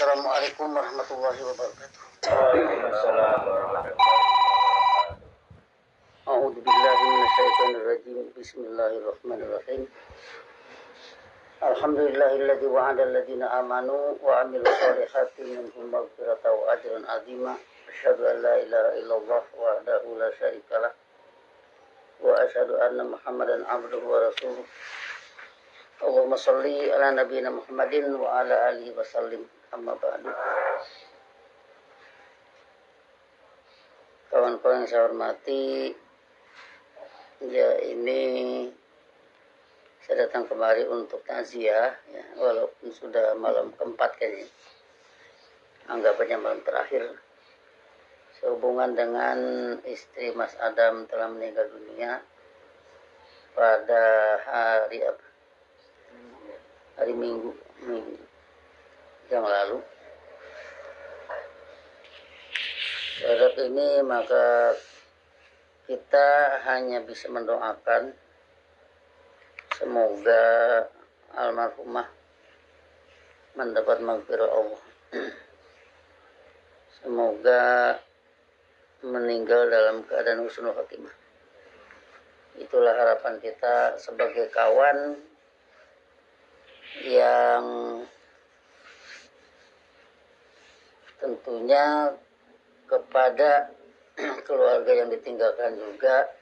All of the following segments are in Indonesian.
Assalamualaikum warahmatullahi wabarakatuh. Waalaikumsalam warahmatullahi wabarakatuh. A'udzu billahi minasyaitonir rajim. Bismillahirrahmanirrahim. Alhamdulillahilladzi wa'ada alladziina aamanu wa 'amilus shalihati minhum maghfiratan wa ajran 'azima. Asyhadu an la ilaha illallah wahdahu la syarikalah wa asyhadu anna Muhammadan 'abduhu wa rasuluh. Allahumma shalli ala nabiyyina Muhammadin wa ala alihi wa sallim. Amma ba'du. Kawan-kawan yang saya hormati, ya ini saya datang kemari untuk takziah, ya, walaupun sudah malam keempat kayaknya, anggapannya malam terakhir, sehubungan dengan istri Mas Adam telah meninggal dunia pada hari Minggu yang lalu. Terhadap ini maka kita hanya bisa mendoakan semoga almarhumah mendapat maghfirah Allah. Semoga meninggal dalam keadaan husnul khotimah. Itulah harapan kita sebagai kawan yang tentunya kepada keluarga yang ditinggalkan juga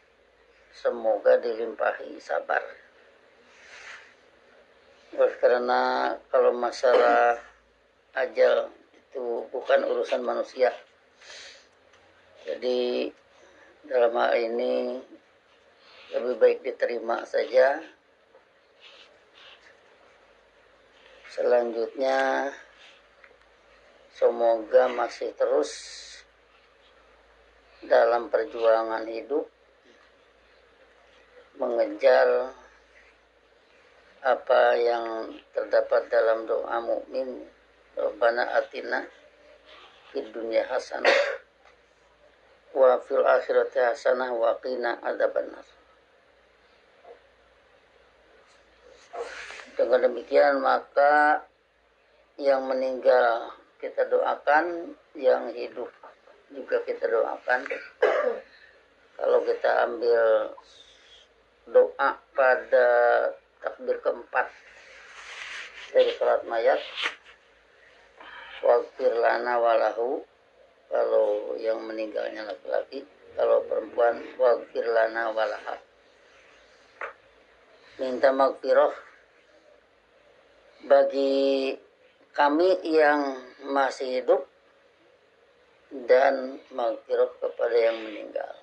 semoga dilimpahi sabar. Karena kalau masalah ajal itu bukan urusan manusia. Jadi dalam hal ini lebih baik diterima saja. Selanjutnya semoga masih terus dalam perjuangan hidup mengejar apa yang terdapat dalam doa mukmin, Rabbana atina fid dunya hasanah wa fil akhirati hasanah wa qina adzabannar. Dengan demikian maka yang meninggal kita doakan, yang hidup juga kita doakan. Kalau kita ambil doa pada takbir keempat dari salat mayat, waghfir lana walahu, kalau yang meninggalnya laki-laki, kalau perempuan waghfir lana walaha. Minta maghfirah bagi kami yang masih hidup dan maghfirah kepada yang meninggal.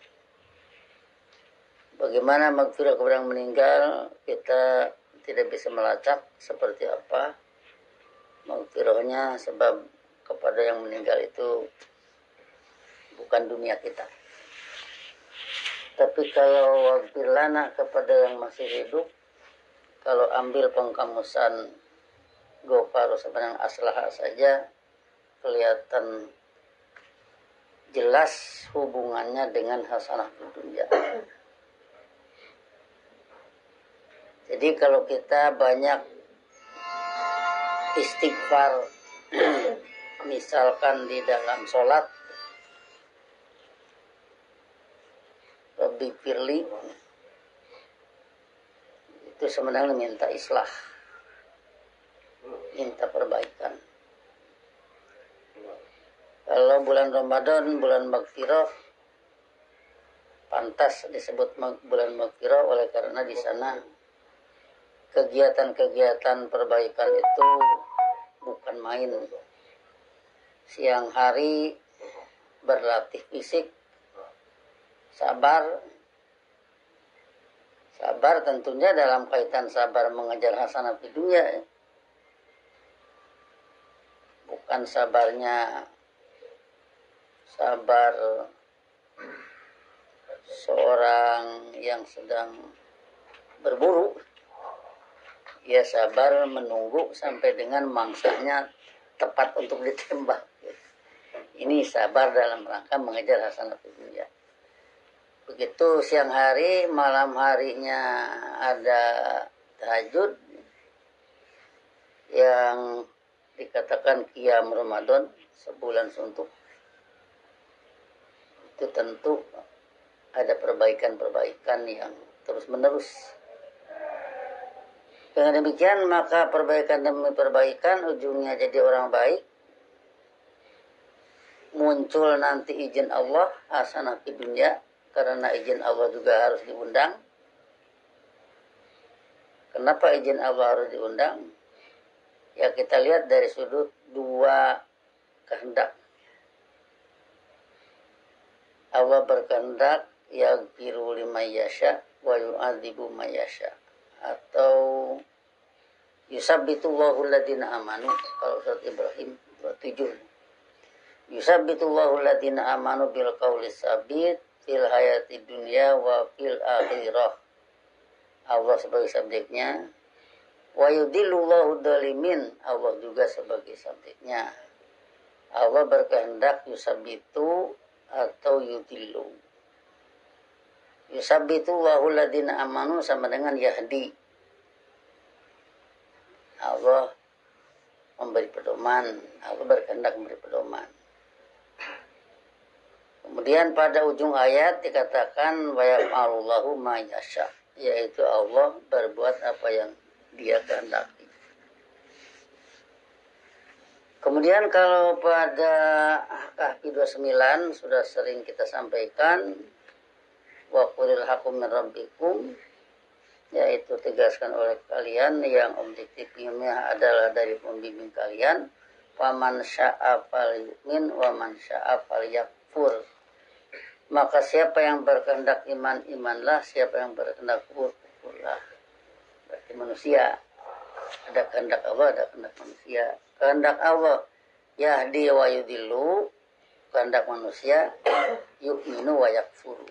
Bagaimana maghfirah kepada yang meninggal, kita tidak bisa melacak seperti apa maghfirahnya, sebab kepada yang meninggal itu bukan dunia kita. Tapi kalau waghfir lana kepada yang masih hidup, kalau ambil pengkamusan Ghafaru sebenarnya aslaha saja, kelihatan jelas hubungannya dengan hasanah dunia. Jadi kalau kita banyak istighfar misalkan di dalam sholat, Rabbi firli, itu sebenarnya minta islah, minta perbaikan. Kalau bulan Ramadan, bulan maghfirah, pantas disebut bulan maghfirah oleh karena di sana kegiatan-kegiatan perbaikan itu bukan main. Siang hari berlatih fisik, sabar tentunya dalam kaitan sabar mengejar hasanah di dunia, bukan sabar seorang yang sedang berburu. Ya sabar menunggu sampai dengan mangsanya tepat untuk ditembak. Ini sabar dalam rangka mengejar hasanah dunia. Begitu siang hari, malam harinya ada tahajud yang dikatakan qiyam Ramadan sebulan suntuk, itu tentu ada perbaikan-perbaikan yang terus-menerus. Dengan demikian maka perbaikan demi perbaikan ujungnya jadi orang baik. Muncul nanti izin Allah hasanah di dunia, karena izin Allah juga harus diundang. Kenapa izin Allah harus diundang? Ya kita lihat dari sudut dua kehendak. Allah berkehendak yaghfiru liman yasha wa yu'adzibu man yasha, atau yusabbitullahu alladziina amanu, kalau surat Ibrahim 27. Yusabbitullahu alladziina amanu bil qawli tsabit fil hayati dunya wa fil akhirah. Allah sebagai subjeknya. Wa yudillullahu dzalimin, Allah juga sebagai subjeknya. Allah berkehendak yusabbitu atau yudillu. Yusabbitullahu alladziina amanu sama dengan yahdi. Allah memberi pedoman, Allah berkehendak memberi pedoman. Kemudian pada ujung ayat dikatakan wa yaf'alullahu ma yasha, yaitu Allah berbuat apa yang Dia kehendaki. Kemudian kalau pada Kahfi 29 sudah sering kita sampaikan wa qulil haqqu min rabbikum, yaitu tegaskan oleh kalian yang objektifnya adalah dari pembimbing kalian. Faman syaa falyu'min wa man syaa falyakfur. Maka siapa yang berkehendak iman, imanlah, siapa yang berkehendak kufur, kufurlah. Berarti manusia, ada kehendak Allah, ada kehendak manusia. Kehendak Allah yahdi wa yudillu, kehendak manusia yu'minu wa yakfuru.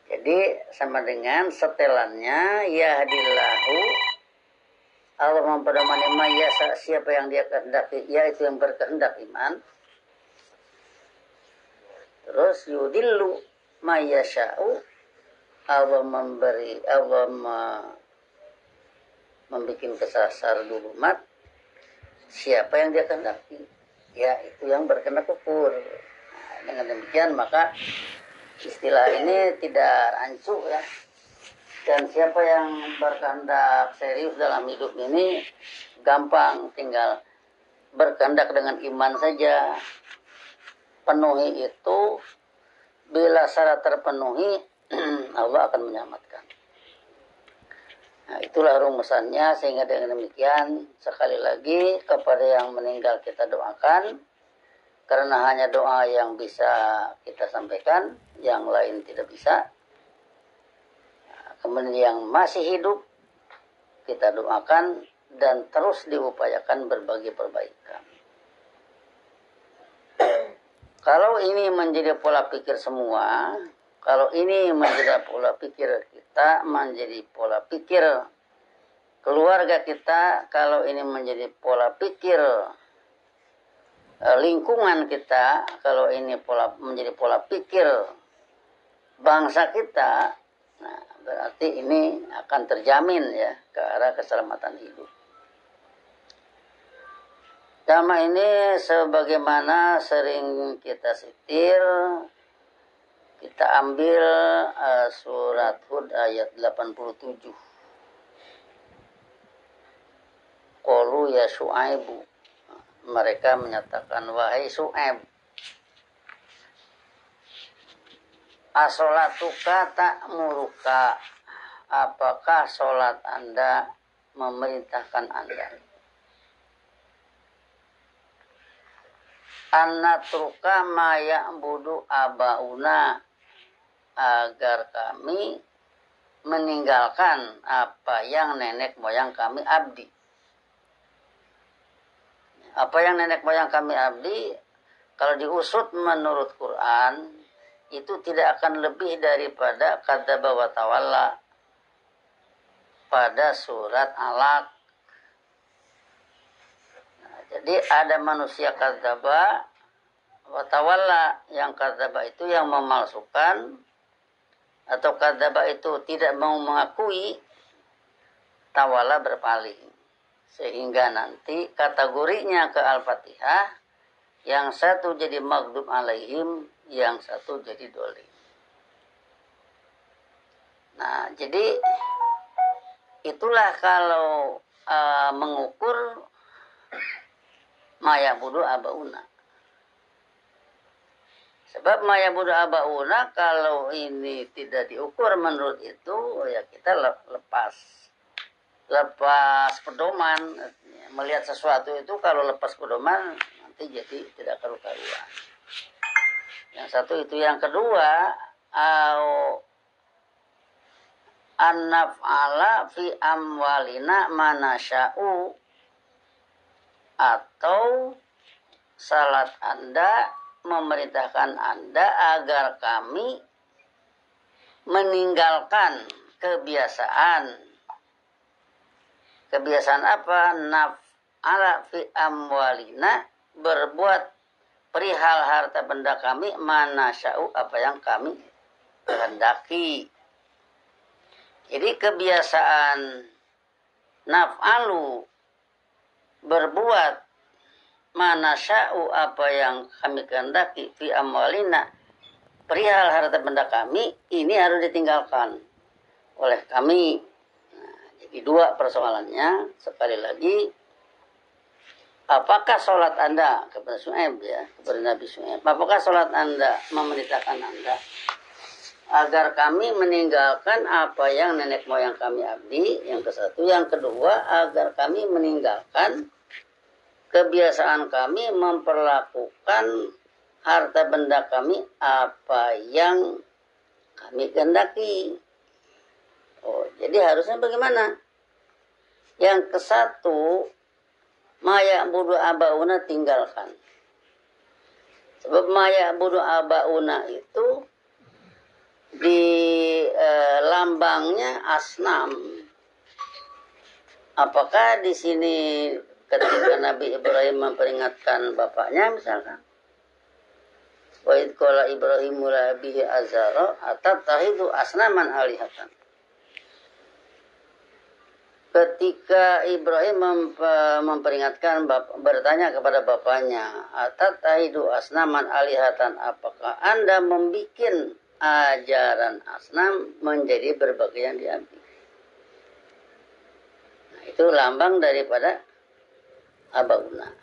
Jadi sama dengan setelannya yahdillahu, Allah memperdomani mayasa, siapa yang Dia kehendaki, yaitu yang berkehendak iman. Terus yudillu mayasa'u, Allah membuat kesasar dulu umat, siapa yang Dia kehendaki, ya itu yang berkehendak kufur. Nah, dengan demikian maka istilah ini tidak rancu ya. Dan siapa yang berkehendak serius dalam hidup ini gampang, tinggal berkehendak dengan iman saja. Penuhi itu, bila syarat terpenuhi Allah akan menyelamatkan. Nah, itulah rumusannya, sehingga dengan demikian sekali lagi kepada yang meninggal kita doakan, karena hanya doa yang bisa kita sampaikan, yang lain tidak bisa. Nah, kemudian yang masih hidup kita doakan dan terus diupayakan berbagai perbaikan. Kalau ini menjadi pola pikir semua, kalau ini menjadi pola pikir kita, menjadi pola pikir keluarga kita, kalau ini menjadi pola pikir lingkungan kita, kalau ini menjadi pola pikir bangsa kita, nah berarti ini akan terjamin ya ke arah keselamatan hidup. Sama ini sebagaimana sering kita setir, kita ambil surat Hud ayat 87. Qalu ya Syu'aibu, mereka menyatakan wahai Syu'aib, asolatuka ta'muruka, apakah sholat Anda memerintahkan Anda annatruka ma ya'budu abauna, agar kami meninggalkan apa yang nenek moyang kami abdi. Apa yang nenek moyang kami abdi, kalau diusut menurut Quran, itu tidak akan lebih daripada kadzdzaba wa tawalla pada surat Alaq. Jadi ada manusia kadzdzaba wa tawalla, yang kadzdzaba itu yang memalsukan, atau kadzdzaba itu tidak mau mengakui, tawalla berpaling. Sehingga nanti kategorinya ke Al-Fatihah, yang satu jadi maghdub alaihim, yang satu jadi dolim. Nah, jadi itulah kalau mengukur mayabudu abauna. Sebab mayabudu abauna kalau ini tidak diukur menurut itu, ya kita lepas pedoman. Melihat sesuatu itu kalau lepas pedoman nanti jadi tidak karu-karuan. Yang satu itu. Yang kedua, an-naf'ala fi amwalina manasya'u, atau salat Anda memerintahkan Anda agar kami meninggalkan kebiasaan apa? Naf'ala fi amwalina, berbuat perihal harta benda kami, manasya'u, apa yang kami kehendaki. Jadi kebiasaan naf'alu, berbuat manasya'u, apa yang kami kehendaki, fi amwalina, perihal harta benda kami, ini harus ditinggalkan oleh kami. Jadi dua persoalannya. Sekali lagi, apakah sholat Anda kepada Syuaib, ya, kepada Nabi Syuaib, apakah sholat Anda memerintahkan Anda agar kami meninggalkan apa yang nenek moyang kami abdi, yang ke satu. Yang kedua, agar kami meninggalkan kebiasaan kami memperlakukan harta benda kami apa yang kami kehendaki. Oh, jadi harusnya bagaimana? Yang ke satu, maya budu abauna, tinggalkan. Sebab maya budu abauna itu di lambangnya asnam. Apakah di sini ketika Nabi Ibrahim memperingatkan bapaknya misalkan, wa idh qala Ibrahimu li abihi azara atattakhidhu asnaman alihatan. Ketika Ibrahim memperingatkan, bertanya kepada bapaknya, atattakhidhu asnaman alihatan, apakah Anda membikin ajaran asnam menjadi berbagai yang diambil. Nah, itu lambang daripada abauna.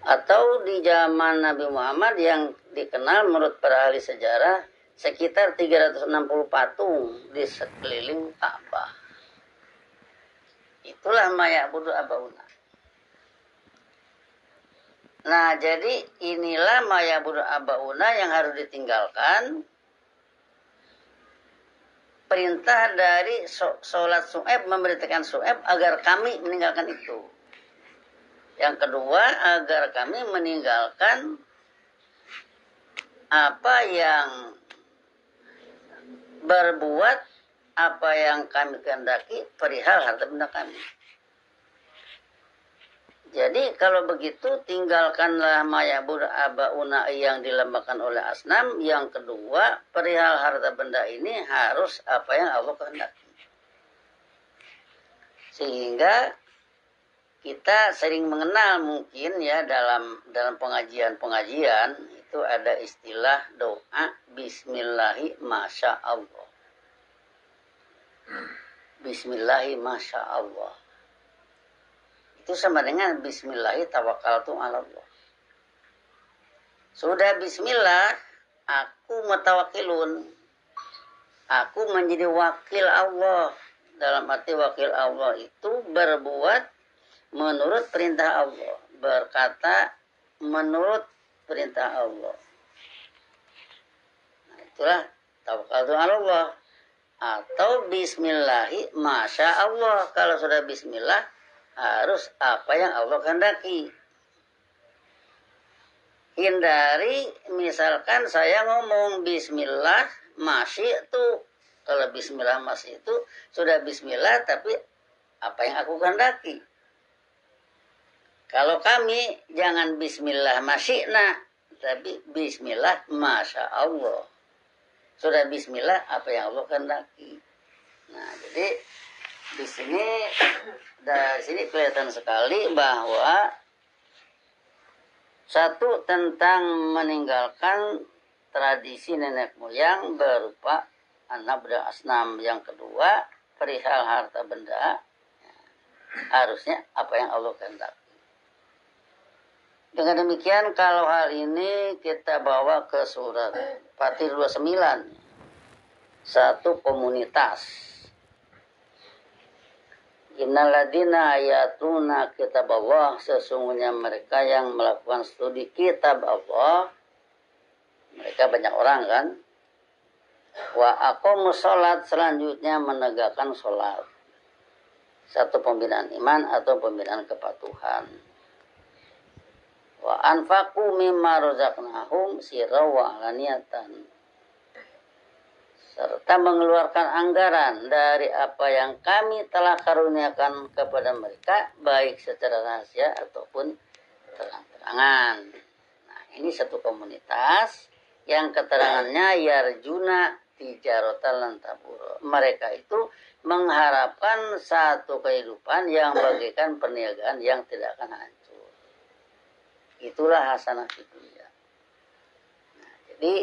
Atau di zaman Nabi Muhammad yang dikenal menurut para ahli sejarah sekitar 360 patung di sekeliling Ka'bah. Itulah mayabudu abauna. Nah, jadi inilah mayabudu abauna yang harus ditinggalkan. Perintah dari sholat Syuaib, memerintahkan Syuaib agar kami meninggalkan itu. Yang kedua, agar kami meninggalkan apa yang berbuat apa yang kami kehendaki perihal harta benda kami. Jadi kalau begitu, tinggalkanlah mayabudu abauna yang dilambangkan oleh asnam. Yang kedua, perihal harta benda ini harus apa yang Allah kehendaki. Sehingga kita sering mengenal mungkin ya dalam pengajian-pengajian itu ada istilah doa bismillahi masya Allah. Bismillahi masya Allah. Itu sama dengan bismillahi tawakkaltu ala Allah. Sudah bismillah, aku mutawakilun. Aku menjadi wakil Allah. Dalam arti wakil Allah itu berbuat menurut perintah Allah. Berkata menurut perintah Allah. Nah, itulah tawakkaltu ala Allah. Atau bismillahi masya Allah. Kalau sudah bismillah, harus apa yang Allah kehendaki. Hindari misalkan saya ngomong bismillah masih itu. Kalau bismillah masih itu sudah bismillah tapi apa yang aku kehendaki. Kalau kami jangan bismillah masyikna, tapi bismillah masya Allah. Sudah bismillah apa yang Allah kehendaki. Nah, jadi di sini dari sini kelihatan sekali bahwa satu tentang meninggalkan tradisi nenek moyang berupa anak asnam. Yang kedua perihal harta benda, harusnya apa yang Allah kehendaki. Dengan demikian kalau hal ini kita bawa ke surat Fatir 29, satu komunitas. Innaladina ayatuna kitab Allah, sesungguhnya mereka yang melakukan studi kitab Allah, mereka banyak orang kan. Wa aqamus sholat, selanjutnya menegakkan sholat. Satu pembinaan iman atau pembinaan kepatuhan. Wa anfaqu mimma razaqnahum sirra wa alaniyatan, serta mengeluarkan anggaran dari apa yang kami telah karuniakan kepada mereka, baik secara rahasia ataupun terang-terangan. Nah, ini satu komunitas yang keterangannya yarjuna tijaratan lan tabur. Mereka itu mengharapkan satu kehidupan yang bagaikan perniagaan yang tidak akan hancur. Itulah hasanah di dunia. Nah, jadi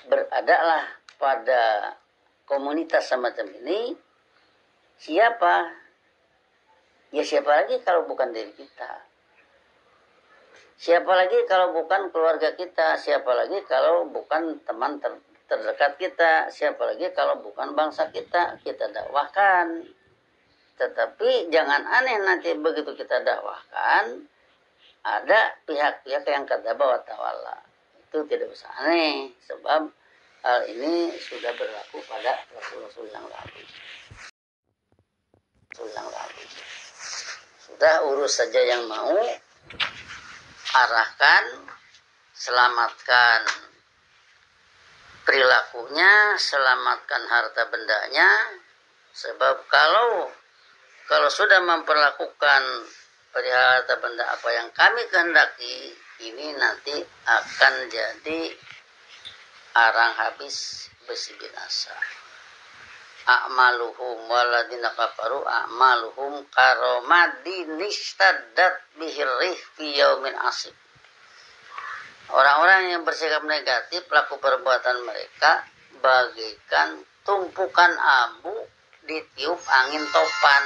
beradalah pada komunitas semacam ini siapa? Ya siapa lagi kalau bukan diri kita? Siapa lagi kalau bukan keluarga kita? Siapa lagi kalau bukan teman terdekat kita? Siapa lagi kalau bukan bangsa kita? Kita dakwahkan. Tetapi jangan aneh nanti begitu kita dakwahkan, ada pihak-pihak yang kata bahwa tawalla. Itu tidak usah aneh, sebab hal ini sudah berlaku pada Rasul-Rasul yang lalu. Sudah urus saja yang mau, arahkan, selamatkan perilakunya, selamatkan harta bendanya. Sebab kalau sudah memperlakukan perihal harta benda apa yang kami kehendaki, ini nanti akan jadi arang habis besi binasa. A'maluhum waladina kafaru a'maluhum karomadin istaddat bihirrih fi yaumin asib. Orang-orang yang bersikap negatif, pelaku perbuatan mereka bagaikan tumpukan abu ditiup angin topan.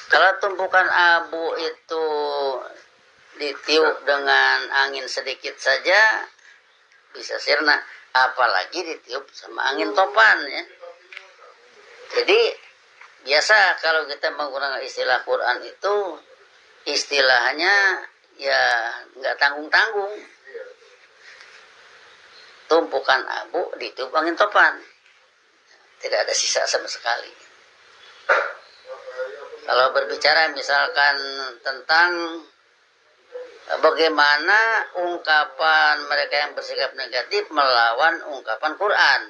Kalau tumpukan abu itu ditiup dengan angin sedikit saja bisa sirna, apalagi ditiup sama angin topan ya. Jadi biasa kalau kita menggunakan istilah Quran itu istilahnya ya nggak tanggung-tanggung. Tumpukan abu ditiup angin topan, tidak ada sisa sama sekali. Kalau berbicara misalkan tentang bagaimana ungkapan mereka yang bersikap negatif melawan ungkapan Quran.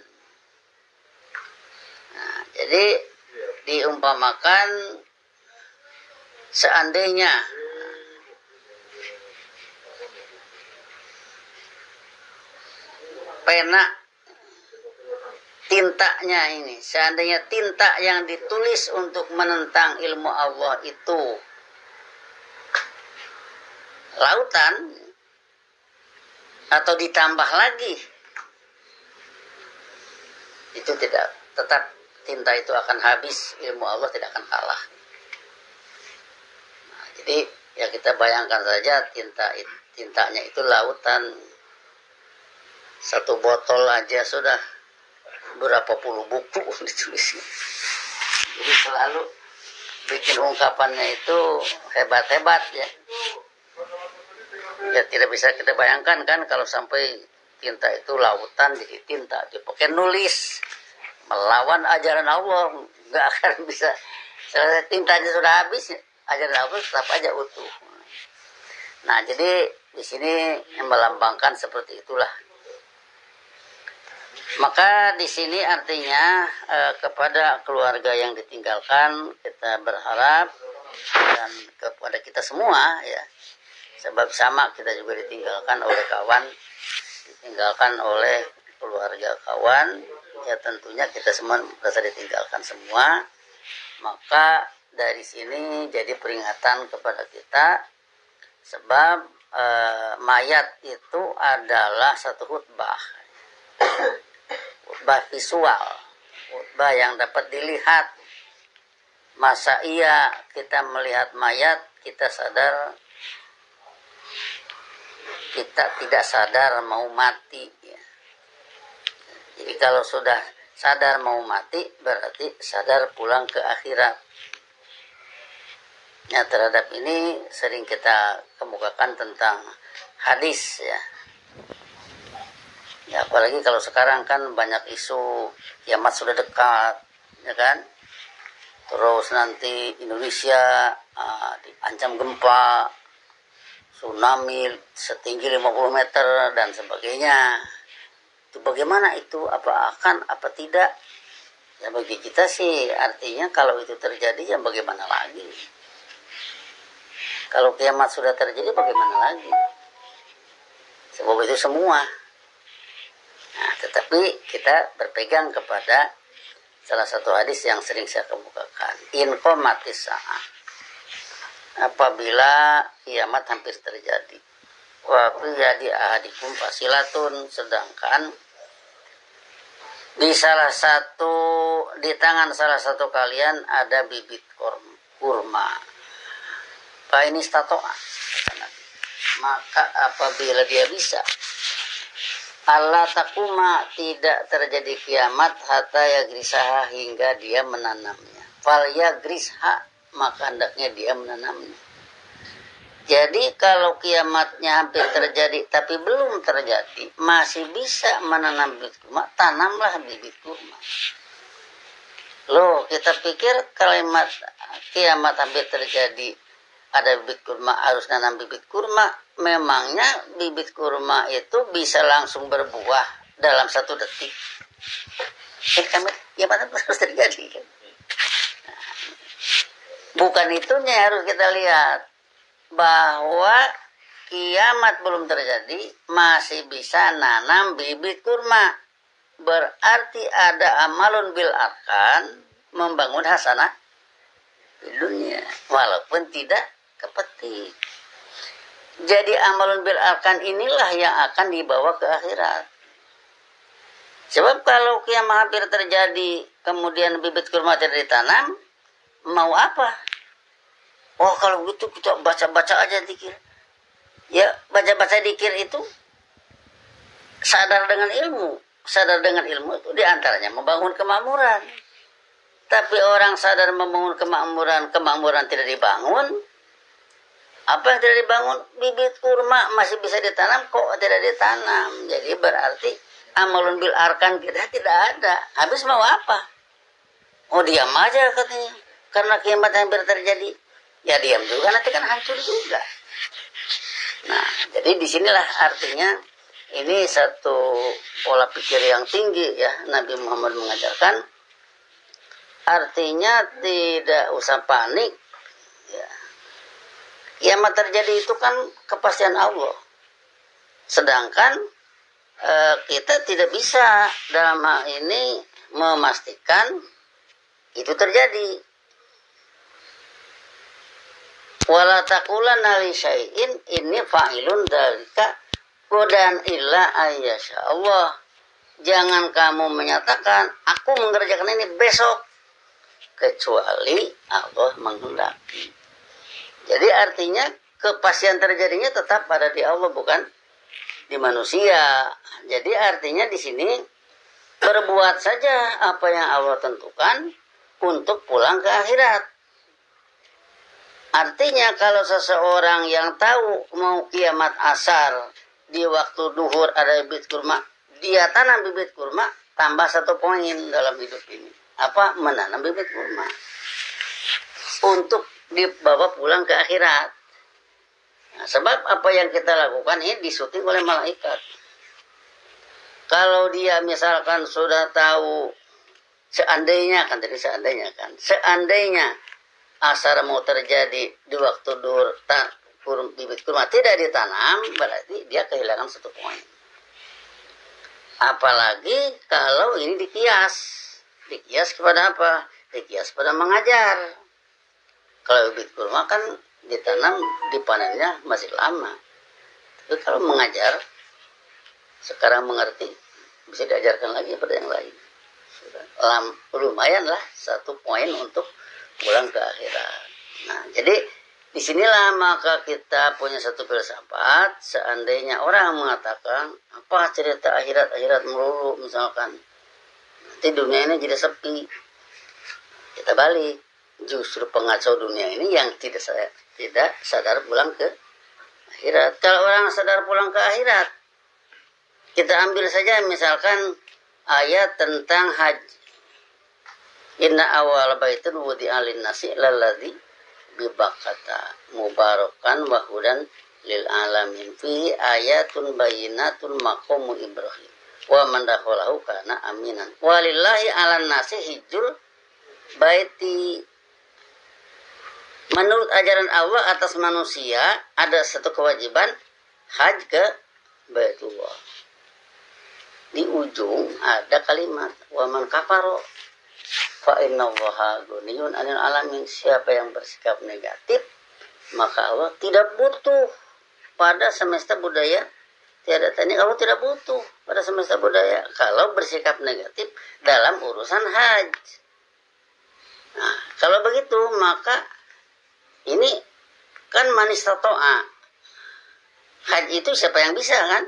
Nah, jadi diumpamakan seandainya pena tintanya ini, seandainya tinta yang ditulis untuk menentang ilmu Allah itu lautan atau ditambah lagi, itu tidak, tetap tinta itu akan habis, ilmu Allah tidak akan kalah. Nah, jadi ya kita bayangkan saja tintanya itu lautan, satu botol aja sudah berapa puluh buku ditulisnya. Jadi selalu bikin ungkapannya itu hebat-hebat ya. Ya tidak bisa kita bayangkan kan kalau sampai tinta itu lautan jadi tinta dipakai nulis melawan ajaran Allah, nggak akan bisa. Selesai tintanya sudah habis, ajaran Allah tetap aja utuh. Nah jadi di sini yang melambangkan seperti itulah. Maka di sini artinya kepada keluarga yang ditinggalkan kita berharap, dan kepada kita semua ya, sebab sama kita juga ditinggalkan oleh kawan, ditinggalkan oleh keluarga kawan, ya tentunya kita semua merasa ditinggalkan semua. Maka dari sini jadi peringatan kepada kita, sebab mayat itu adalah satu khutbah visual, khutbah yang dapat dilihat. Masa iya kita melihat mayat kita tidak sadar mau mati ya. Jadi kalau sudah sadar mau mati berarti sadar pulang ke akhirat. Ya, terhadap ini sering kita kemukakan tentang hadis ya. Ya, apalagi kalau sekarang kan banyak isu kiamat sudah dekat, ya kan? Terus nanti Indonesia diancam gempa, tsunami setinggi 50 meter dan sebagainya. Itu bagaimana itu? Apa akan, apa tidak? Ya bagi kita sih artinya kalau itu terjadi ya bagaimana lagi? Kalau kiamat sudah terjadi bagaimana lagi? Sebab itu semua. Nah, tetapi kita berpegang kepada salah satu hadis yang sering saya kemukakan. In qomatis sa'ah. Apabila kiamat hampir terjadi. Wa qiyadi ahadikum fasilatun. Sedangkan di tangan salah satu kalian ada bibit kurma. Fa ini stato'a. Maka apabila dia bisa, Allah takuma tidak terjadi kiamat hatta yagrisaha hingga dia menanamnya. Fal yagrisha maka hendaknya dia menanamnya. Jadi kalau kiamatnya hampir terjadi tapi belum terjadi, masih bisa menanam bibit kurma, tanamlah bibit kurma. Loh, kita pikir kalimat kiamat hampir terjadi ada bibit kurma harus nanam bibit kurma. Memangnya bibit kurma itu bisa langsung berbuah dalam 1 detik. Kiamat harus terjadi kan? Bukan itunya harus kita lihat, bahwa kiamat belum terjadi masih bisa nanam bibit kurma. Berarti ada amalun bil arkan, membangun hasanah di dunia walaupun tidak kepetik. Jadi amalun bil arkan inilah yang akan dibawa ke akhirat. Sebab kalau kiamat hampir terjadi kemudian bibit kurma tidak ditanam, mau apa? Oh, kalau begitu kita baca-baca aja dikir. Ya, baca-baca dikir itu sadar dengan ilmu. Sadar dengan ilmu itu diantaranya membangun kemakmuran. Tapi orang sadar membangun kemakmuran tidak dibangun. Apa yang tidak dibangun? Bibit kurma masih bisa ditanam, kok tidak ditanam. Jadi berarti amalun bil arkan kita tidak ada. Habis mau apa? Oh, diam aja katanya. Karena kiamat hampir terjadi. Ya diam juga, nanti kan hancur juga. Nah, jadi disinilah artinya ini satu pola pikir yang tinggi ya. Nabi Muhammad mengajarkan. Artinya tidak usah panik. Ya. Kiamat terjadi itu kan kepastian Allah. Sedangkan kita tidak bisa dalam hal ini memastikan itu terjadi. Wala taqulanna li syai'in inni fa'ilun dzalika qadan illa ayyasha Allah. Jangan kamu menyatakan aku mengerjakan ini besok kecuali Allah menghendaki. Jadi artinya kepastian terjadinya tetap pada di Allah, bukan di manusia. Jadi artinya di sini berbuat saja apa yang Allah tentukan untuk pulang ke akhirat. Artinya kalau seseorang yang tahu mau kiamat asar di waktu duhur ada bibit kurma, dia tanam bibit kurma, tambah 1 poin dalam hidup ini. Apa? Menanam bibit kurma. Untuk dibawa pulang ke akhirat. Nah, sebab apa yang kita lakukan ini disuting oleh malaikat. Kalau dia misalkan sudah tahu, seandainya asar mau terjadi di waktu duhur, bibit kurma tidak ditanam, berarti dia kehilangan 1 poin. Apalagi kalau ini dikias. Dikias kepada apa? Dikias pada mengajar. Kalau bibit kurma kan ditanam, dipanennya masih lama. Tapi kalau mengajar, sekarang mengerti, bisa diajarkan lagi pada yang lain. Lumayan lah, 1 poin untuk pulang ke akhirat. Nah, jadi disinilah maka kita punya satu filsafat. Seandainya orang mengatakan, apa cerita akhirat melulu misalkan, nanti dunia ini jadi sepi. Kita balik, justru pengacau dunia ini yang tidak sadar pulang ke akhirat. Kalau orang sadar pulang ke akhirat, kita ambil saja misalkan ayat tentang haji. Inna awal baitin wudi'a lin-nasi lalladzi bibakata mubarakan wa hudan lil alamin fi ayatun bayyinatun maqamu Ibrahim wa man dakhalahu kana aminan walillahi 'alan nasi hijjul baiti. Menurut ajaran Allah atas manusia ada satu kewajiban, haji ke Baitullah. Di ujung ada kalimat wa man kafaro fa innallaha ghaniyun 'anil alamin. Siapa yang bersikap negatif, maka Allah tidak butuh pada semesta budaya. Tiada tanya, Allah tidak butuh pada semesta budaya kalau bersikap negatif dalam urusan haji. Nah, kalau begitu maka ini kan manistato'a. Haji itu siapa yang bisa kan?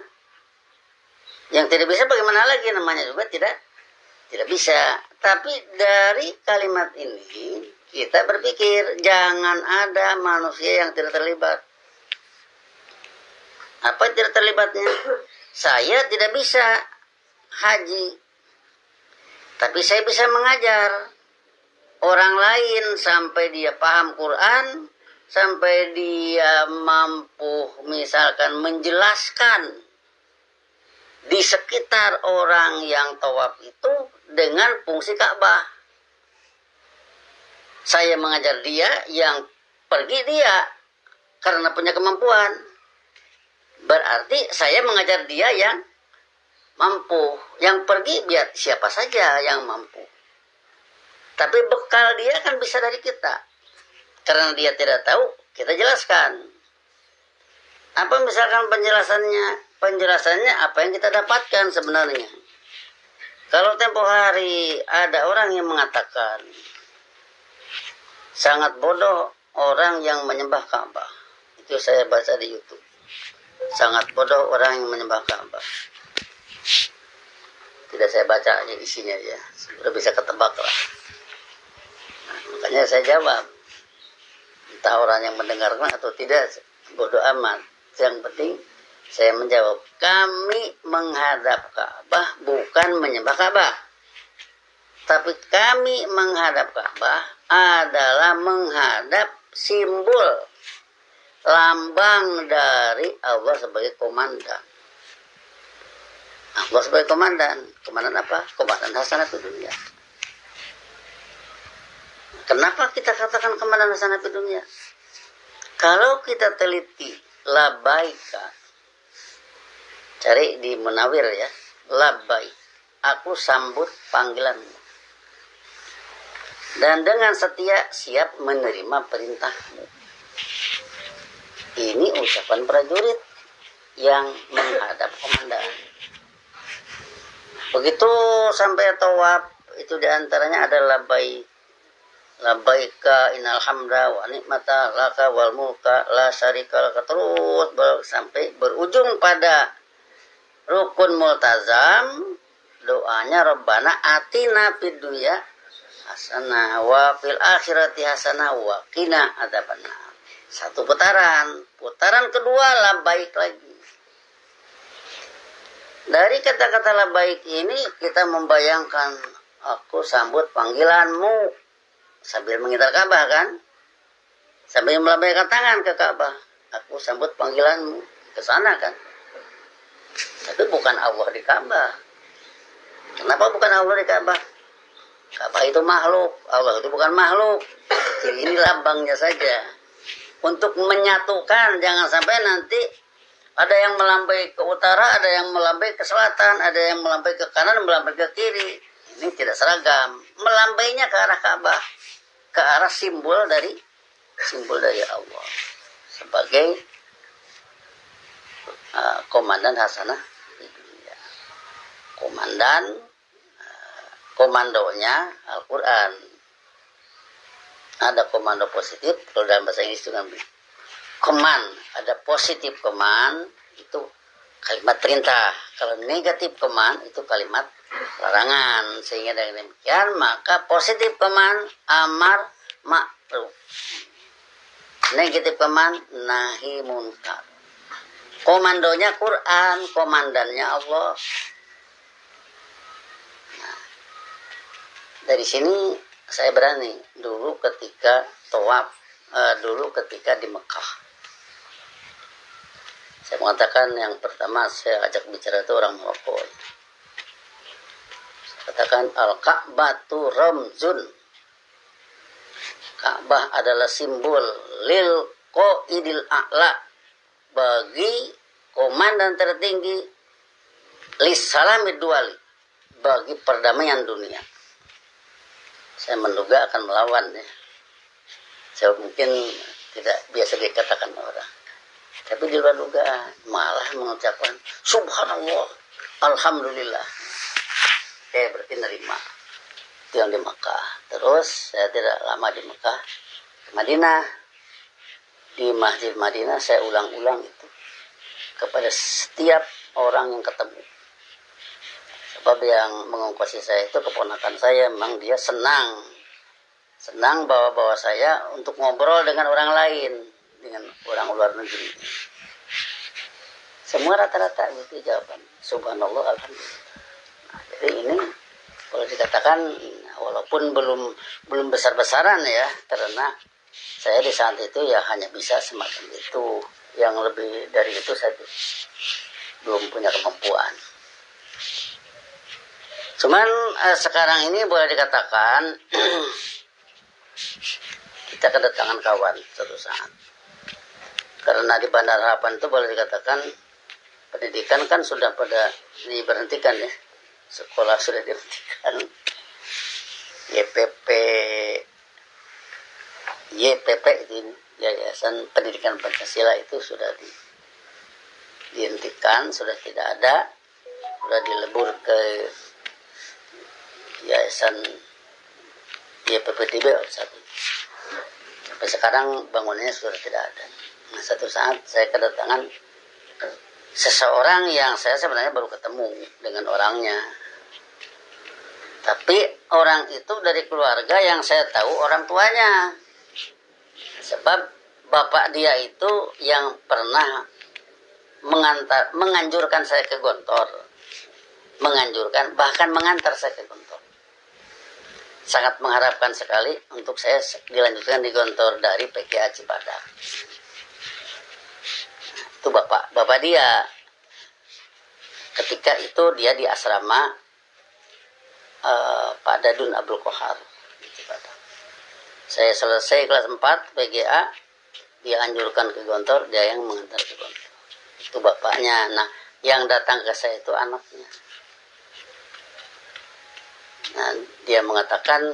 Yang tidak bisa bagaimana lagi, namanya juga tidak bisa. Tapi dari kalimat ini kita berpikir jangan ada manusia yang tidak terlibat. Apa tidak terlibatnya? Saya tidak bisa haji, tapi saya bisa mengajar orang lain sampai dia paham Quran, sampai dia mampu misalkan menjelaskan di sekitar orang yang tawaf itu dengan fungsi Ka'bah. Saya mengajar dia, yang pergi dia karena punya kemampuan. Berarti saya mengajar dia yang mampu. Yang pergi biar siapa saja yang mampu. Tapi bekal dia kan bisa dari kita. Karena dia tidak tahu, kita jelaskan. Apa misalkan penjelasannya? Penjelasannya apa yang kita dapatkan sebenarnya. Kalau tempo hari ada orang yang mengatakan, sangat bodoh orang yang menyembah Ka'bah. Itu saya baca di YouTube. Sangat bodoh orang yang menyembah Ka'bah. Tidak saya baca isinya ya. Sudah bisa ketebak lah. Nah, makanya saya jawab. Entah orang yang mendengarkan atau tidak, bodoh amat. Yang penting saya menjawab, kami menghadap Ka'bah bukan menyembah Ka'bah. Tapi kami menghadap Ka'bah adalah menghadap simbol, lambang dari Allah sebagai komandan. Allah sebagai komandan. Komandan apa? Komandan hasanat dunia. Kenapa kita katakan komandan hasanat dunia? Kalau kita teliti labaika, cari di Munawir ya, labbaik, aku sambut panggilanmu dan dengan setia siap menerima perintahmu. Ini ucapan prajurit yang menghadap komandan. Begitu sampai tawaf, itu diantaranya ada labbaik, labbaika innal hamda wa ni'mata laka wal mulka la syarika laka, terus sampai berujung pada rukun multazam. Doanya Rabbana atina fid dunya hasanah wa fil akhirati hasanah wa qina adzabannar. Satu putaran. Putaran kedua labbaik lagi. Dari kata-kata labbaik ini kita membayangkan, aku sambut panggilanmu, sambil mengitar Ka'bah kan, sambil melambaikan tangan ke Ka'bah, aku sambut panggilanmu ke sana kan. Tapi bukan Allah di Ka'bah. Kenapa bukan Allah di Ka'bah? Ka'bah itu makhluk, Allah itu bukan makhluk. Jadi ini lambangnya saja untuk menyatukan, jangan sampai nanti Ada yang melambai ke utara, ada yang melambai ke selatan, ada yang melambai ke kanan, melambai ke kiri. Ini tidak seragam. Melambainya ke arah Ka'bah, ke arah simbol dari Allah sebagai komandan hasanah di dunia. Komandonya Al-Quran. Ada komando positif, kalau dalam bahasa Inggris itu namanya command. Ada positif command, itu kalimat perintah. Kalau negatif command, itu kalimat larangan. Sehingga dengan demikian, maka positif command amar ma'ruf, negatif command nahi munkar. Komandonya Quran, komandannya Allah. Nah, dari sini saya berani dulu ketika tawaf, dulu ketika di Mekah. Saya mengatakan yang pertama saya ajak bicara itu orang Maroko. Saya katakan Al-Ka'batu Ramzun. Ka'bah adalah simbol lil qaidil a'la, bagi komandan tertinggi, lis salamid duali, bagi perdamaian dunia. Saya menduga akan melawan ya. Saya mungkin tidak biasa dikatakan orang. Tapi di luar dugaan malah mengucapkan subhanallah, alhamdulillah. Saya berarti nerima. Itu yang di Mekah. Terus saya tidak lama di Mekah, ke Madinah. Di Masjid Madinah saya ulang-ulang itu kepada setiap orang yang ketemu. Sebab yang mengongkosi saya itu keponakan saya, memang dia senang bawa saya untuk ngobrol dengan orang lain, dengan orang luar negeri. Semua rata-rata gitu jawaban, subhanallah, alhamdulillah. Nah, jadi ini boleh dikatakan walaupun belum besar-besaran ya, karena saya di saat itu ya hanya bisa semacam itu. Yang lebih dari itu saya belum punya kemampuan. Cuman sekarang ini boleh dikatakan kita kedatangan kawan suatu saat. Karena di Bandar Harapan itu boleh dikatakan pendidikan kan sudah pada diberhentikan ya. Sekolah sudah dihentikan. YPP itu Yayasan Pendidikan Pancasila itu sudah dihentikan, sudah tidak ada, sudah dilebur ke Yayasan YPPTB satu. Sampai sekarang bangunannya sudah tidak ada. Nah, satu saat saya kedatangan seseorang yang saya sebenarnya baru ketemu dengan orangnya. Tapi orang itu dari keluarga yang saya tahu orang tuanya. Sebab bapak dia itu yang pernah menganjurkan saya ke Gontor. Bahkan mengantar saya ke Gontor. Sangat mengharapkan sekali untuk saya dilanjutkan di Gontor dari PKA Cibadak. Itu bapak dia. Ketika itu dia di asrama Pak Dadun Abdul Kohar di Cibadak. Saya selesai kelas 4 PGA, dia anjurkan ke Gontor, dia yang mengantar ke Gontor. Itu bapaknya. Nah, yang datang ke saya itu anaknya. Nah, dia mengatakan,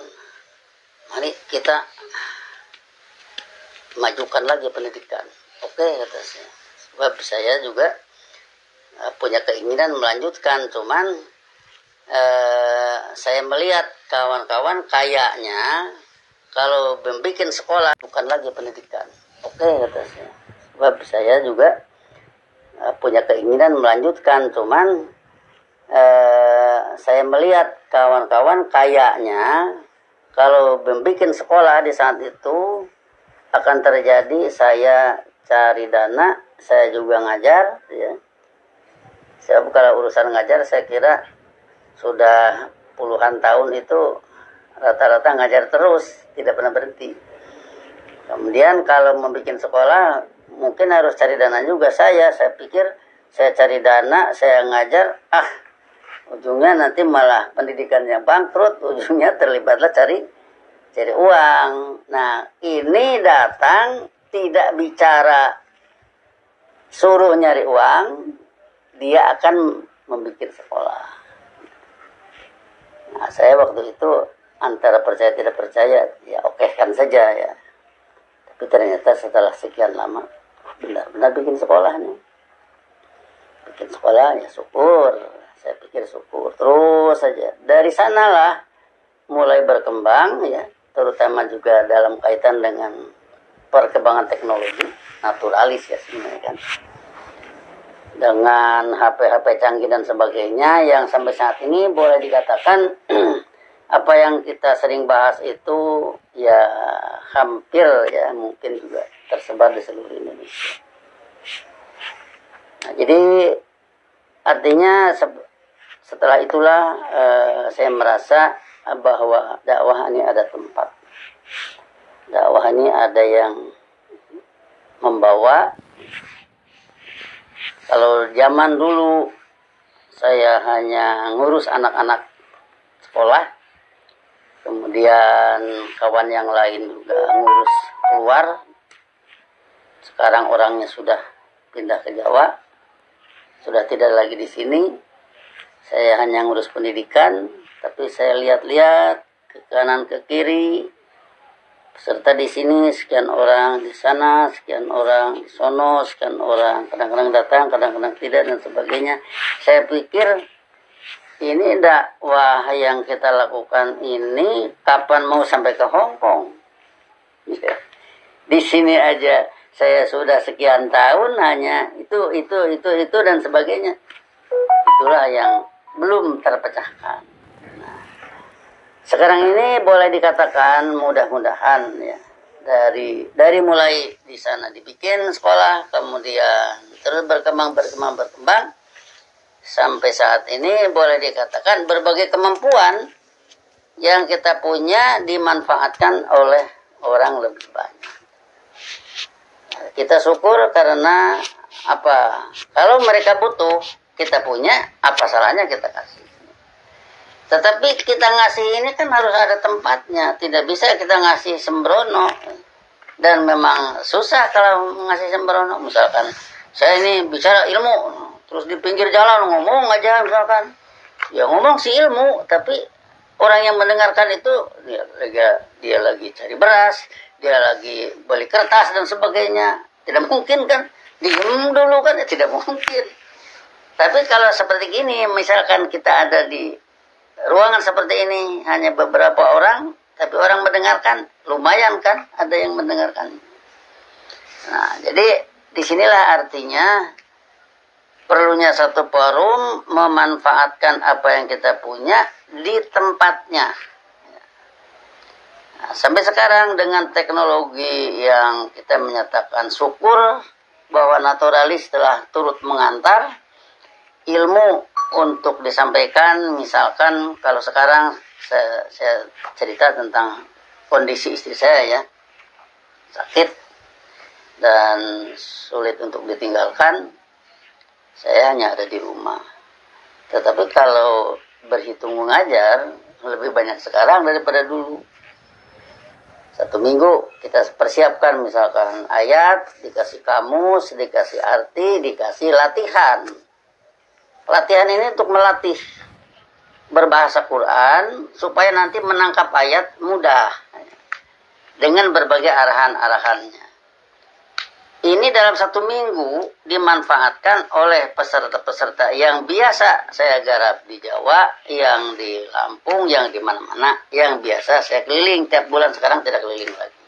mari kita majukan lagi pendidikan. Oke, kata saya. Sebab saya juga punya keinginan melanjutkan, cuman saya melihat kawan-kawan kayaknya kalau membuat sekolah bukan lagi pendidikan. Oke, kata saya. Sebab saya juga punya keinginan melanjutkan, cuman saya melihat kawan-kawan kayaknya kalau membuat sekolah di saat itu akan terjadi saya cari dana, saya juga ngajar ya. Sebab kalau urusan ngajar saya kira sudah puluhan tahun itu rata-rata ngajar terus, tidak pernah berhenti. Kemudian kalau membuat sekolah mungkin harus cari dana juga. Saya pikir saya cari dana, saya ngajar, ujungnya nanti malah pendidikannya bangkrut, ujungnya terlibatlah cari uang. Nah, ini datang tidak bicara suruh nyari uang, dia akan membuat sekolah. Nah, saya waktu itu antara percaya tidak percaya, ya oke kan saja ya. Tapi ternyata setelah sekian lama, benar-benar bikin sekolah nih. Bikin sekolah, ya syukur. Saya pikir syukur terus saja. Dari sanalah mulai berkembang ya, terutama juga dalam kaitan dengan perkembangan teknologi, naturalis ya sebenarnya kan. Dengan HP-HP canggih dan sebagainya yang sampai saat ini boleh dikatakan apa yang kita sering bahas itu ya hampir ya mungkin juga tersebar di seluruh Indonesia. Nah, jadi artinya setelah itulah saya merasa bahwa dakwah ini ada tempat. Dakwah ini ada yang membawa. Kalau zaman dulu saya hanya ngurus anak-anak sekolah, kemudian kawan yang lain juga ngurus keluar. Sekarang orangnya sudah pindah ke Jawa, sudah tidak lagi di sini. Saya hanya ngurus pendidikan, tapi saya lihat-lihat ke kanan ke kiri, peserta di sini sekian orang, di sana sekian orang, di sono sekian orang, kadang-kadang datang, kadang-kadang tidak dan sebagainya. Saya pikir ini dakwah yang kita lakukan ini kapan mau sampai ke Hong Kong? Di sini aja saya sudah sekian tahun hanya itu dan sebagainya. Itulah yang belum terpecahkan. Nah, sekarang ini boleh dikatakan mudah-mudahan ya dari mulai di sana dibikin sekolah, kemudian terus berkembang sampai saat ini boleh dikatakan berbagai kemampuan yang kita punya dimanfaatkan oleh orang lebih banyak. Kita syukur karena apa? Kalau mereka butuh, kita punya, apa salahnya kita kasih. Tetapi kita ngasih ini kan harus ada tempatnya. Tidak bisa kita ngasih sembrono. Dan memang susah kalau ngasih sembrono. Misalkan saya ini bicara ilmu, terus di pinggir jalan ngomong aja misalkan. Ya ngomong sih ilmu, tapi orang yang mendengarkan itu dia lagi cari beras, dia lagi beli kertas dan sebagainya. Tidak mungkin kan, diem dulu kan, ya tidak mungkin. Tapi kalau seperti gini, misalkan kita ada di ruangan seperti ini, hanya beberapa orang, tapi orang mendengarkan, lumayan kan, ada yang mendengarkan. Nah, jadi disinilah artinya perlunya satu forum memanfaatkan apa yang kita punya di tempatnya. Nah, sampai sekarang dengan teknologi yang kita menyatakan syukur bahwa naturalis telah turut mengantar ilmu untuk disampaikan. Misalkan kalau sekarang saya cerita tentang kondisi istri saya ya, sakit dan sulit untuk ditinggalkan, saya hanya ada di rumah. Tetapi kalau berhitung mengajar lebih banyak sekarang daripada dulu. Satu minggu kita persiapkan misalkan ayat, dikasih kamus, dikasih arti, dikasih latihan. Latihan ini untuk melatih berbahasa Quran supaya nanti menangkap ayat mudah dengan berbagai arahan-arahannya. Ini dalam satu minggu dimanfaatkan oleh peserta-peserta yang biasa saya garap di Jawa, yang di Lampung, yang di mana-mana, yang biasa saya keliling tiap bulan, sekarang tidak keliling lagi.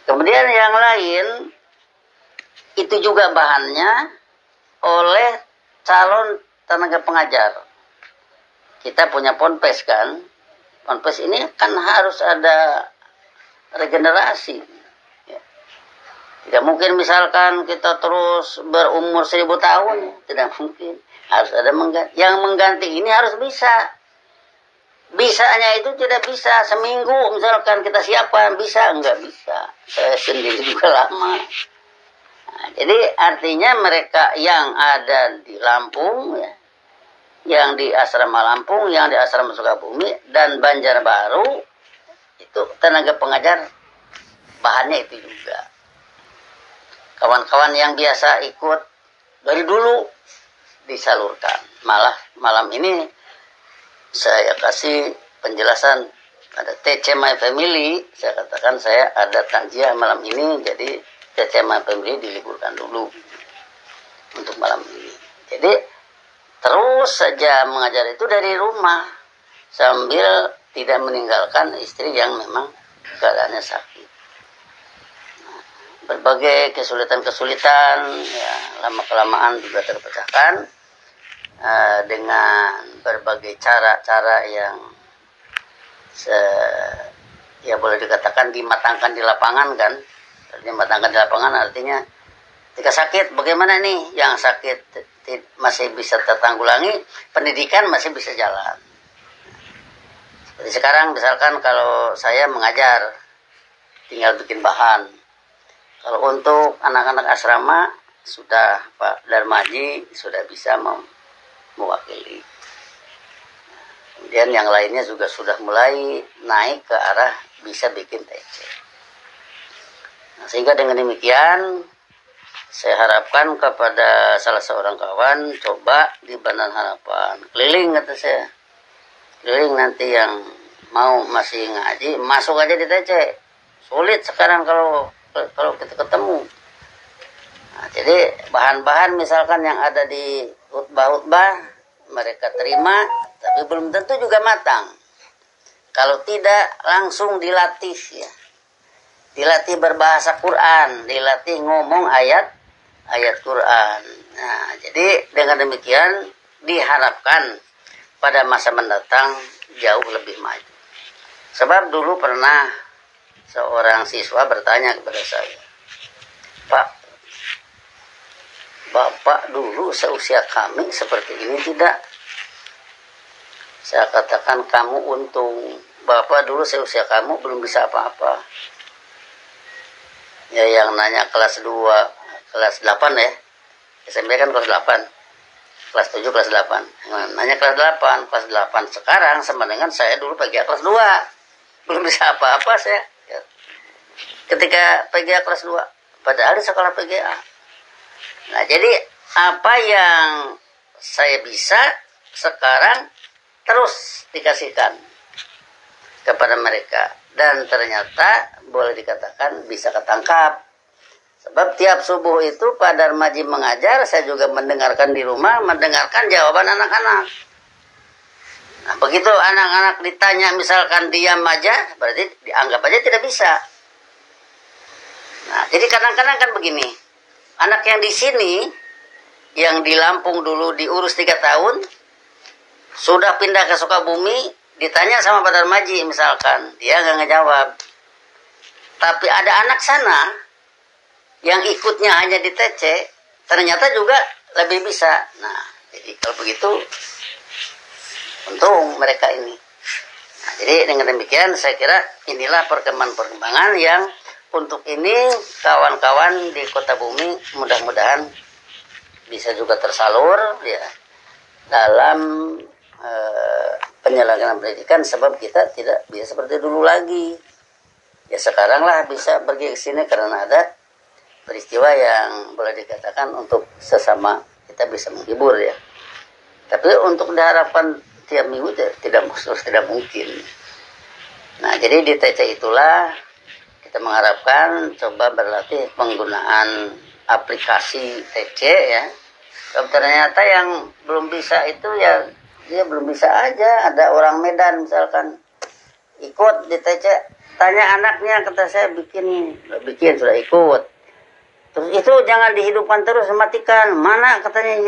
Kemudian yang lain itu juga bahannya oleh calon tenaga pengajar. Kita punya ponpes kan. Ponpes ini kan harus ada regenerasi. Ya. Tidak mungkin misalkan kita terus berumur 1000 tahun. Tidak mungkin. Harus ada mengganti. Yang mengganti ini harus bisa. Bisanya itu tidak bisa. Seminggu misalkan kita siapkan. Bisa? Enggak bisa. Saya sendiri juga lama. Nah, jadi artinya mereka yang ada di Lampung, ya, yang di asrama Lampung, yang di asrama Sukabumi, dan Banjarbaru, itu tenaga pengajar bahannya itu juga. kawan-kawan yang biasa ikut dari dulu disalurkan. Malah malam ini saya kasih penjelasan ada TC My Family. Saya katakan saya ada takziah malam ini, jadi TC My Family diliburkan dulu untuk malam ini. Jadi terus saja mengajar itu dari rumah sambil tidak meninggalkan istri yang memang keadaannya sakit. Nah, berbagai kesulitan-kesulitan ya lama-kelamaan juga terpecahkan dengan berbagai cara-cara yang ya boleh dikatakan dimatangkan di lapangan kan. Dimatangkan di lapangan artinya ketika sakit bagaimana nih, yang sakit masih bisa tertanggulangi, pendidikan masih bisa jalan. Seperti sekarang misalkan kalau saya mengajar tinggal bikin bahan. Kalau untuk anak-anak asrama sudah Pak Darmaji sudah bisa mewakili. Kemudian yang lainnya juga sudah mulai naik ke arah bisa bikin TC. Nah, sehingga dengan demikian saya harapkan kepada salah seorang kawan, coba di Bandar Harapan keliling, kata saya, keliling nanti yang mau masih ngaji masuk aja di TC. Sulit sekarang kalau kita ketemu. Nah, jadi bahan-bahan misalkan yang ada di khutbah-khutbah mereka terima, tapi belum tentu juga matang. Kalau tidak langsung dilatih ya. Dilatih berbahasa Quran, dilatih ngomong ayat Quran. Nah, jadi dengan demikian diharapkan pada masa mendatang jauh lebih maju. Sebab dulu pernah seorang siswa bertanya kepada saya, "Pak, Bapak dulu seusia kami seperti ini tidak?" Saya katakan, kamu untung. Bapak dulu seusia kamu belum bisa apa-apa. Ya yang nanya kelas 2, kelas 8 ya. SMP kan kelas 8. Kelas 7, kelas 8. Nanya kelas 8. Kelas 8 sekarang sama dengan saya dulu PGA kelas 2. Belum bisa apa-apa saya. Ya. Ketika PGA kelas 2. Padahal di sekolah PGA. Nah, jadi apa yang saya bisa sekarang terus dikasihkan kepada mereka. Dan ternyata boleh dikatakan bisa ketangkap. Sebab tiap subuh itu Pak Darmaji mengajar, saya juga mendengarkan di rumah, mendengarkan jawaban anak-anak. Nah, begitu anak-anak ditanya misalkan diam aja, berarti dianggap aja tidak bisa. Nah, jadi kadang-kadang kan begini. Anak yang di sini, yang di Lampung dulu diurus 3 tahun, sudah pindah ke Sukabumi, ditanya sama Pak Darmaji misalkan, dia nggak ngejawab. Tapi ada anak sana yang ikutnya hanya di TC, ternyata juga lebih bisa. Nah, jadi kalau begitu, untung mereka ini. Nah, jadi dengan demikian saya kira inilah perkembangan-perkembangan yang untuk ini kawan-kawan di Kota Bumi mudah-mudahan bisa juga tersalur ya dalam penyelenggaraan pendidikan, sebab kita tidak bisa seperti dulu lagi. Ya sekarang lah bisa pergi ke sini karena ada peristiwa yang boleh dikatakan untuk sesama kita bisa menghibur ya. Tapi untuk diharapkan tiap minggu tidak mungkin. Nah, jadi di TC itulah kita mengharapkan coba berlatih penggunaan aplikasi TC ya. Ternyata yang belum bisa itu ya dia belum bisa aja. Ada orang Medan misalkan ikut di TC, tanya anaknya, kata saya bikin sudah ikut. Terus itu jangan dihidupkan terus, matikan. Mana katanya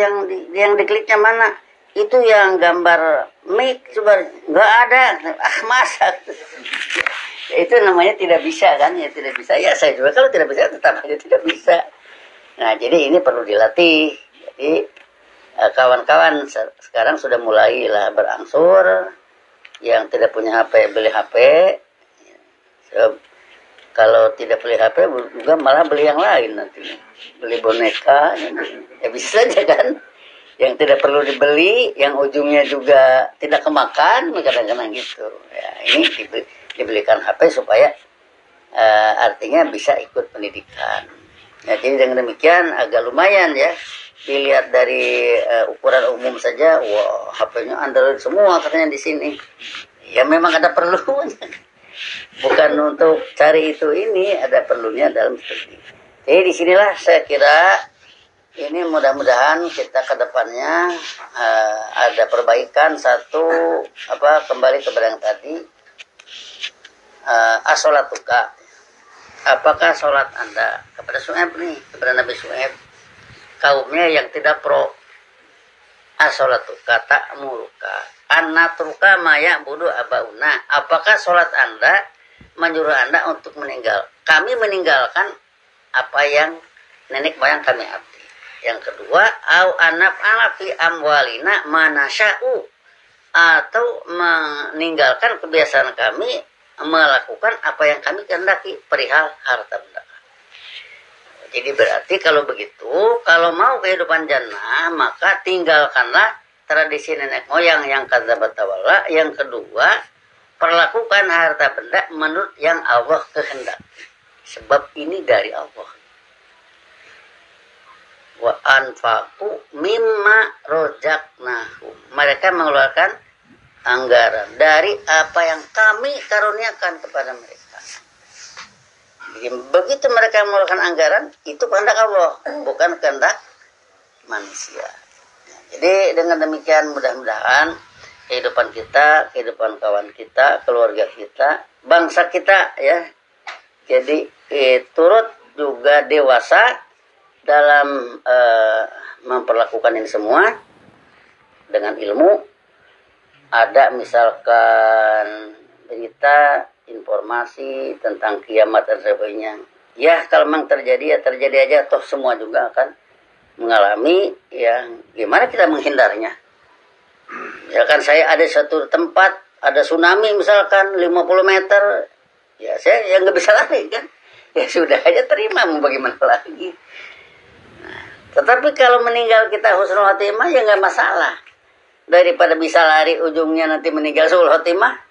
yang dikliknya mana? Itu yang gambar mic coba nggak ada. Ah masa? Itu namanya tidak bisa kan? Ya tidak bisa. Ya saya juga kalau tidak bisa tetap aja tidak bisa. Nah jadi ini perlu dilatih. Jadi kawan-kawan sekarang sudah mulailah berangsur. Yang tidak punya HP beli HP. So, kalau tidak beli HP juga malah beli yang lain nanti, beli boneka, ya bisa saja kan. Yang tidak perlu dibeli, yang ujungnya juga tidak kemakan, kadang-kadang gitu. Ya, ini dibelikan HP supaya artinya bisa ikut pendidikan. Ya, jadi dengan demikian agak lumayan ya. Dilihat dari ukuran umum saja, wah HP-nya Android semua katanya di sini. Ya memang ada perlunya. Bukan untuk cari itu ini, ada perlunya dalam studi. Jadi disinilah saya kira ini mudah-mudahan kita ke depannya ada perbaikan. Satu, kembali kepada yang tadi, as-sholatuka. Apakah sholat Anda kepada Syuaib nih, kepada Nabi Syuaib, kaumnya yang tidak pro, as-sholatuka ta'muruka annatruka maya budu abauna. Apakah sholat Anda menyuruh Anda untuk kami meninggalkan apa yang nenek moyang kami abdi. Yang kedua, au anaf fi amwalina manasya'u, atau meninggalkan kebiasaan kami melakukan apa yang kami kehendaki perihal harta benda. Jadi berarti kalau begitu, kalau mau kehidupan jannah, maka tinggalkanlah tradisi nenek moyang yang kadzabat tawalla. Yang kedua, perlakukan harta benda menurut yang Allah kehendaki. Sebab ini dari Allah. Wa anfaqu mimma rozaqnahum. Mereka mengeluarkan anggaran dari apa yang kami karuniakan kepada mereka. Jadi, begitu mereka mengeluarkan anggaran, itu kehendak Allah, bukan kehendak manusia. Jadi dengan demikian mudah-mudahan kehidupan kita, kehidupan kawan kita, keluarga kita, bangsa kita ya, jadi turut juga dewasa dalam memperlakukan ini semua dengan ilmu. Ada misalkan berita, informasi tentang kiamat dan sebagainya. Ya kalau memang terjadi ya terjadi aja, toh semua juga akan mengalami. Ya gimana kita menghindarnya? Misalkan saya ada satu tempat, ada tsunami misalkan 50 meter, ya saya yang nggak bisa lari kan. Ya sudah aja terima, mau bagaimana lagi. Nah, tetapi kalau meninggal kita husnul khotimah ya nggak masalah. Daripada bisa lari ujungnya nanti meninggal suul khotimah.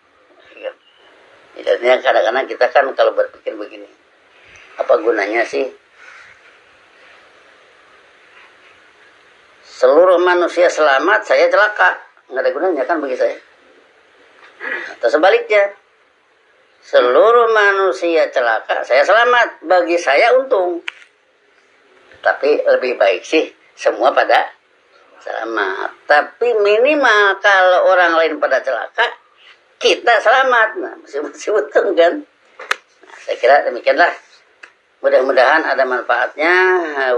Jadinya kadang-kadang kita kan kalau berpikir begini, apa gunanya sih seluruh manusia selamat, saya celaka? Nggak ada gunanya kan bagi saya. Atau sebaliknya, seluruh manusia celaka, saya selamat, bagi saya untung. Tapi lebih baik sih semua pada selamat. Tapi minimal kalau orang lain pada celaka, kita selamat. Nah, masih untung kan? Nah, saya kira demikianlah. Mudah-mudahan ada manfaatnya,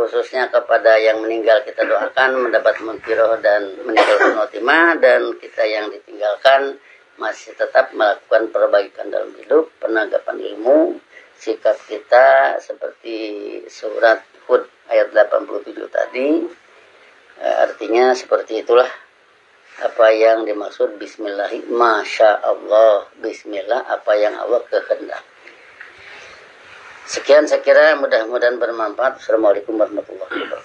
khususnya kepada yang meninggal kita doakan mendapat maghfirah dan meninggal khotimah, dan kita yang ditinggalkan masih tetap melakukan perbaikan dalam hidup, penanggapan ilmu, sikap kita seperti surat Hud ayat 87 tadi. Artinya seperti itulah apa yang dimaksud bismillahi, masya Allah, bismillah, apa yang Allah kehendaki. Sekian saya kira, mudah-mudahan bermanfaat. Assalamualaikum warahmatullahi wabarakatuh.